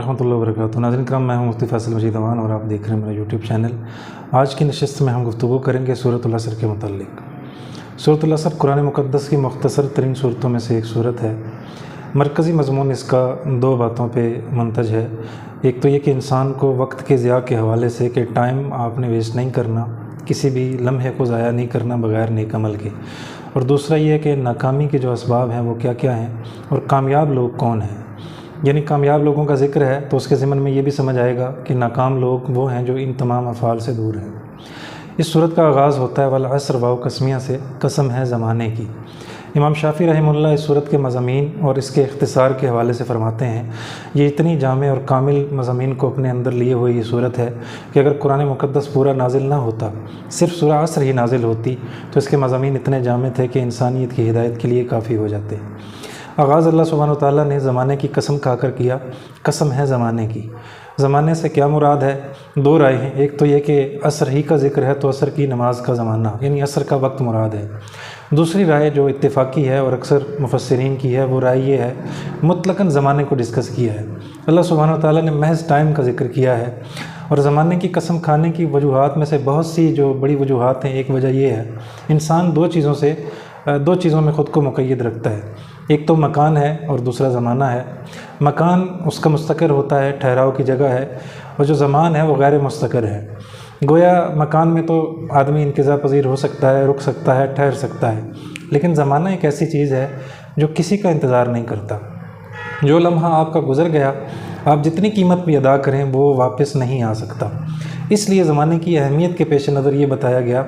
वरहमतुल्लाहि वबरकातुहू। नाज़रीन करम, मैं हूं मुफ्ती फैसल मजीद अमान और आप देख रहे हैं मेरा यूट्यूब चैनल। आज की नशिस्त में हम गुफ्तगू करेंगे सूरतुल असर के मुताल्लिक़। सूरतुल असर कुरान मुक़द्दस की मुख्तसर तरीन सूरतों में से एक सूरत है। मरकज़ी मज़मून इसका दो बातों पे मुंतज है। एक तो ये कि इंसान को वक्त के ज़िया के हवाले से कि टाइम आपने वेस्ट नहीं करना, किसी भी लम्हे को ज़ाया नहीं करना बग़ैर नेक अमल के, और दूसरा ये है कि नाकामी के जो असबाब हैं वो क्या क्या हैं और कामयाब लोग कौन हैं। यानी कामयाब लोगों का ज़िक्र है तो उसके ज़िमन में ये भी समझ आएगा कि नाकाम लोग वो हैं जो इन तमाम अफ़ाल से दूर हैं। इस सूरत का आगाज़ होता है वल असर वाव कस्मिया से, कसम है ज़माने की। इमाम शाफ़ी रहमुल्लाह इस सूरत के मज़ामीन और इसके इख्तिसार के हवाले से फ़रमाते हैं, ये इतनी जामे और कामिल मज़ामीन को अपने अंदर लिए हुए ये सूरत है कि अगर कुरान मुक़द्दस पूरा नाजिल ना होता, सिर्फ़ सूरह असर ही नाजिल होती तो इसके मज़ामीन इतने जामे थे कि इंसानियत की हिदायत के लिए काफ़ी हो जाते। आगाज़ अल्लाह सुब्हानहू व तआला ने ज़माने की कसम खाकर किया, कसम है ज़माने की। ज़माने से क्या मुराद है? दो राय हैं। एक तो ये कि असर ही का ज़िक्र है तो असर की नमाज का ज़माना यानी असर का वक्त मुराद है। दूसरी राय जो इत्तेफाकी है और अक्सर मुफस्सिरीन की है वो राय ये है, मुतलकन ज़माने को डिस्कस किया है। अल्लाह सुब्हानहू व तआला ने महज़ टाइम का ज़िक्र किया है। और ज़माने की कसम खाने की वजूहात में से बहुत सी जो बड़ी वजूहात हैं, एक वजह ये है इंसान दो चीज़ों में ख़ुद को मुक़य्यद रखता है। एक तो मकान है और दूसरा ज़माना है। मकान उसका मुस्तक़िर होता है, ठहराव की जगह है, और जो ज़मान है वो गैर मुस्तक़िर है। गोया मकान में तो आदमी इंक़िज़ा पज़ीर हो सकता है, रुक सकता है, ठहर सकता है, लेकिन ज़माना एक ऐसी चीज़ है जो किसी का इंतज़ार नहीं करता। जो लम्हा आपका गुज़र गया, आप जितनी कीमत भी अदा करें वो वापस नहीं आ सकता। इसलिए ज़माने की अहमियत के पेश नज़र ये बताया गया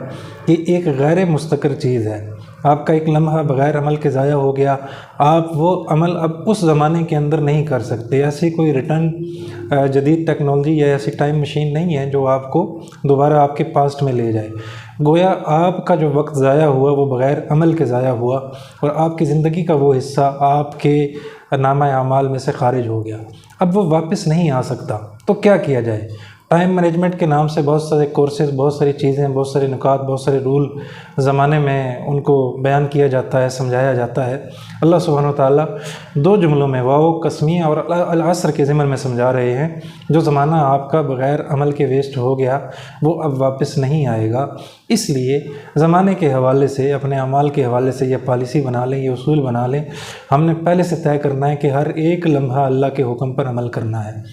कि एक गैर मुस्तक़िर चीज़ है। आपका एक लम्हा बग़ैर अमल के ज़ाया हो गया, आप वो अमल अब उस ज़माने के अंदर नहीं कर सकते। ऐसी कोई रिटर्न जदीद टेक्नोलॉजी या ऐसी टाइम मशीन नहीं है जो आपको दोबारा आपके पास्ट में ले जाए। गोया आपका जो वक्त ज़ाया हुआ वो बग़ैर अमल के ज़ाया हुआ और आपकी ज़िंदगी का वो हिस्सा आपके नामा अमाल में से ख़ारिज हो गया। अब वो वापस नहीं आ सकता। तो क्या किया जाए? टाइम मैनेजमेंट के नाम से बहुत सारे कोर्सेज़, बहुत सारी चीज़ें, बहुत सारे नुकात, बहुत सारे रूल ज़माने में उनको बयान किया जाता है, समझाया जाता है। अल्लाह सुब्हानहू व तआला दो जुमलों में वाव कस्मिया और अल असर के ज़िमन में समझा रहे हैं, जो ज़माना आपका बग़ैर अमल के वेस्ट हो गया वो अब वापस नहीं आएगा। इसलिए ज़माने के हवाले से, अपने अमाल के हवाले से ये पॉलिसी बना लें, ये उसूल बना लें, हमने पहले से तय करना है कि हर एक लम्हा अल्लाह के हुक्म पर अमल करना है।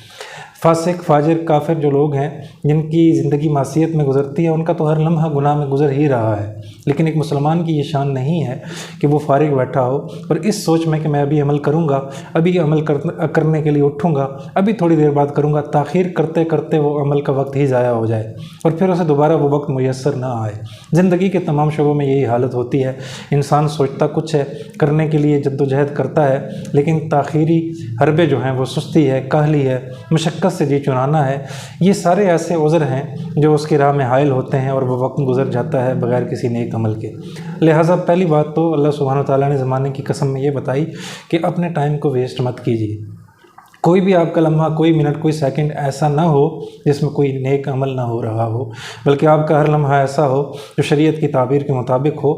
फासिक, फाजिर, काफिर जो लोग हैं जिनकी ज़िंदगी मासियत में गुज़रती है, उनका तो हर लम्हा गुनाह में गुज़र ही रहा है, लेकिन एक मुसलमान की ये शान नहीं है कि वो फारिग बैठा हो और इस सोच में कि मैं अभी अमल करूँगा, अभी अमल करने के लिए उठूँगा, अभी थोड़ी देर बाद करूँगा। ताख़ीर करते करते वो अमल का वक्त ही ज़ाया हो जाए और फिर उसे दोबारा वो वक्त मुयस्सर ना आए। ज़िंदगी के तमाम शोबों में यही हालत होती है। इंसान सोचता कुछ है, करने के लिए जद्दोजहद करता है, लेकिन ताख़ीरी हरबे जो हैं वो सुस्ती है, काहली है, मशक्क़त से जी चुराना है। ये सारे ऐसे उज़र हैं जो उसकी राह में हाइल होते हैं और वो वक्त गुज़र जाता है बग़ैर किसी नेक अमल के। लिहाजा पहली बात तो अल्लाह सुब्हानहू व तआला ने ज़माने की कसम में ये बताई कि अपने टाइम को वेस्ट मत कीजिए। कोई भी आपका लम्हा, कोई मिनट, कोई सेकंड ऐसा ना हो जिसमें कोई नेक अमल ना हो रहा हो, बल्कि आपका हर लम्हा ऐसा हो जो शरीयत की ताबीर के मुताबिक हो।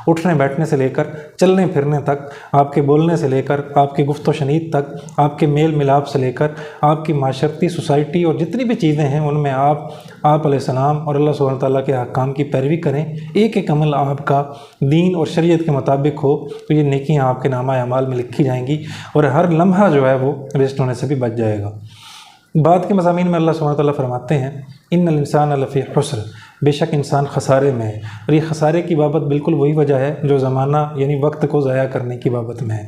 उठने बैठने से लेकर चलने फिरने तक, आपके बोलने से लेकर आपकी गुफ्तो शनीद तक, आपके मेल मिलाप से लेकर आपकी माशरती सोसाइटी और जितनी भी चीज़ें हैं उनमें आप अलैहिस्सलाम और अल्लाह सुब्हानहू व तआला के अहकाम की पैरवी करें। एक एक अमल आपका दीन और शरीयत के मुताबिक हो तो ये नेकियां आपके नामा अमाल में लिखी जाएंगी और हर लम्हा जो है वो वेस्ट होने से भी बच जाएगा। बाद के मज़ामीन में अल्लाह सुब्हानहू व तआला फरमाते हैं, इन्नल इंसान लफ़ी खुस्र, बेशक इंसान खसारे में है। और ये खसारे की बाबत बिल्कुल वही वजह है जो ज़माना यानी वक्त को ज़ाया करने की बाबत में है।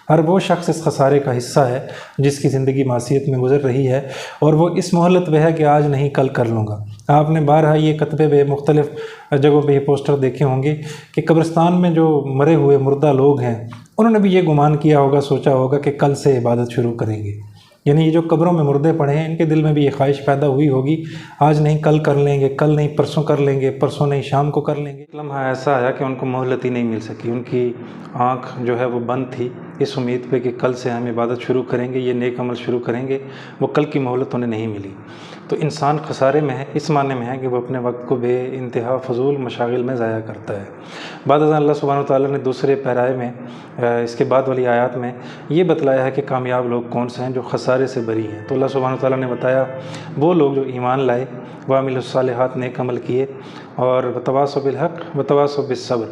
हर वो शख्स इस खसारे का हिस्सा है जिसकी ज़िंदगी मासियत में गुज़र रही है और वो इस मोहलत में है कि आज नहीं कल कर लूँगा। आपने बारहा ये कतबे में मुख्तलिफ़ जगहों पे ये पोस्टर देखे होंगे कि कब्रिस्तान में जो मरे हुए मुर्दा लोग हैं उन्होंने भी ये गुमान किया होगा, सोचा होगा कि कल से इबादत शुरू करेंगे। यानी ये जो कब्रों में मुर्दे पड़े हैं इनके दिल में भी ये ख्वाहिश पैदा हुई होगी, आज नहीं कल कर लेंगे, कल नहीं परसों कर लेंगे, परसों नहीं शाम को कर लेंगे। लम्हा ऐसा आया कि उनको मोहलत ही नहीं मिल सकी, उनकी आँख जो है वो बंद थी اس امید پہ کہ کل سے ہم عبادت شروع کریں گے، یہ نیک عمل شروع کریں گے، وہ کل کی مہلت انہیں نہیں ملی۔ تو انسان خسارے میں ہے، اس معنی میں ہے کہ وہ اپنے وقت کو بے انتہا فضول مشاغل میں ضائع کرتا ہے۔ بعد ازاں اللہ سبحانہ وتعالیٰ نے دوسرے پیرائے میں اس کے بعد والی آیات میں یہ بتلایا ہے کہ کامیاب لوگ کون سے ہیں جو خسارے سے بری ہیں۔ تو اللہ سبحانہ وتعالیٰ نے بتایا وہ لوگ جو ایمان لائے، وعملوا الصالحات، نیک عمل کیے، اور وتواصوا بالحق وتواصوا بالصبر،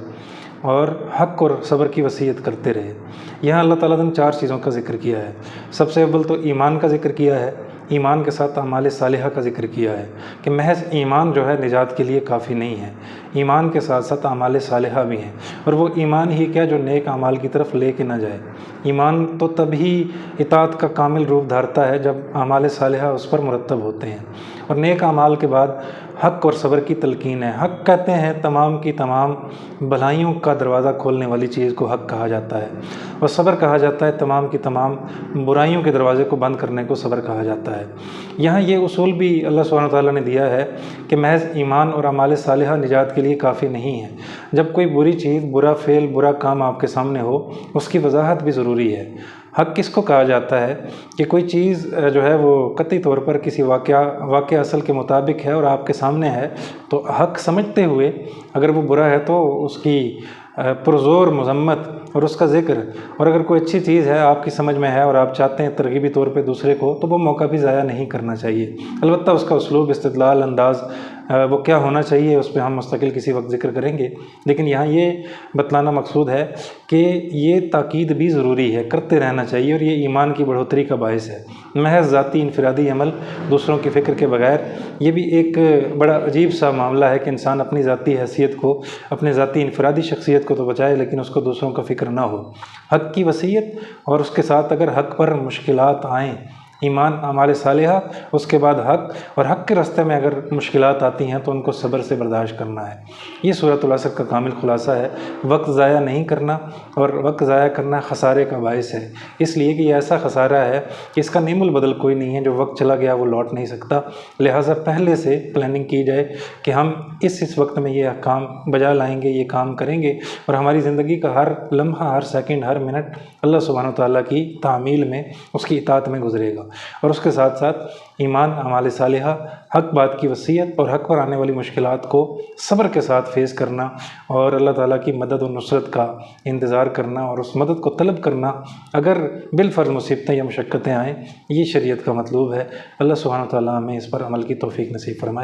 اور حق اور صبر کی وصیت کرتے رہے۔ یہاں اللہ تعالیٰ نے 4 چیزوں کا ذکر کیا ہے۔ سب سے اول تو ایمان کا ذکر کیا ہے، ایمان کے ساتھ اعمال صالحہ کا ذکر کیا ہے کہ محض ایمان جو ہے نجات کے لیے کافی نہیں ہے، ایمان کے ساتھ ساتھ اعمال صالحہ بھی ہیں، اور وہ ایمان ہی کیا جو نیک اعمال کی طرف لے کے نہ جائے۔ ایمان تو تبھی اطاعت کا کامل روپ دھارتا ہے جب اعمال صالحہ اس پر مرتب ہوتے ہیں، اور نیک اعمال کے بعد حق اور صبر کی تلقین ہے۔ حق کہتے ہیں تمام کی تمام بھلائیوں کا دروازہ کھولنے والی چیز کو حق کہا جاتا ہے، اور صبر کہا جاتا ہے تمام کی تمام برائیوں کے دروازے کو بند کرنے کو صبر کہا جاتا ہے۔ یہاں یہ اصول بھی اللہ سبحانہ وتعالیٰ نے دیا ہے کہ محض ایمان اور اعمال صالحہ نجات کے لیے کافی نہیں ہے۔ جب کوئی بری چیز، برا فعل، برا کام آپ کے سامنے ہو، اس کی وضاحت بھی ضروری ہے۔ حق کس کو کہا جاتا ہے کہ کوئی چیز جو ہے وہ قطعی طور پر کسی واقعہ اصل کے مطابق ہے اور آپ کے سامنے ہے، تو حق سمجھتے ہوئے اگر وہ برا ہے تو اس کی پرزور مذمت اور اس کا ذکر، اور اگر کوئی اچھی چیز ہے آپ کی سمجھ میں ہے اور آپ چاہتے ہیں ترغیبی طور پہ دوسرے کو، تو وہ موقع بھی ضائع نہیں کرنا چاہیے۔ البتہ اس کا اسلوب، استدلال، انداز وہ کیا ہونا چاہیے، اس پہ ہم مستقل کسی وقت ذکر کریں گے، لیکن یہاں یہ بتلانا مقصود ہے کہ یہ تاکید بھی ضروری ہے، کرتے رہنا چاہیے، اور یہ ایمان کی بڑھوتری کا باعث ہے۔ محض ذاتی انفرادی عمل دوسروں کی فکر کے بغیر، یہ بھی ایک بڑا عجیب سا معاملہ ہے کہ انسان اپنی ذاتی حیثیت کو، اپنے ذاتی انفرادی شخصیت کو تو بچائے، لیکن اس کو دوسروں کا فکر نہ ہو۔ حق کی وصیت، اور اس کے ساتھ اگر حق پر مشکلات آئیں، ایمان، اعمال صالحہ، اس کے بعد حق، اور حق کے راستے میں اگر مشکلات آتی ہیں تو ان کو صبر سے برداشت کرنا ہے۔ یہ سورۃ العصر کا کامل خلاصہ ہے۔ وقت ضائع نہیں کرنا، اور وقت ضائع کرنا خسارے کا باعث ہے، اس لیے کہ یہ ایسا خسارہ ہے کہ اس کا نعم البدل کوئی نہیں ہے، جو وقت چلا گیا وہ لوٹ نہیں سکتا۔ لہٰذا پہلے سے پلاننگ کی جائے کہ ہم اس وقت میں یہ کام بجا لائیں گے، یہ کام کریں گے، اور ہماری زندگی کا ہر لمحہ، ہر سیکنڈ، ہر منٹ اللہ سبحانہ وتعالیٰ کی تعمیل میں، اس کی اطاعت میں گزرے گا۔ اور اس کے ساتھ ساتھ ایمان، اعمال صالحہ، حق بات کی وصیت، اور حق پر آنے والی مشکلات کو صبر کے ساتھ فیس کرنا، اور اللہ تعالیٰ کی مدد و نصرت کا انتظار کرنا، اور اس مدد کو طلب کرنا اگر بالفرض مصیبتیں یا مشقتیں آئیں، یہ شریعت کا مطلوب ہے۔ اللہ سبحانہ وتعالیٰ ہمیں اس پر عمل کی توفیق نصیب فرمائے۔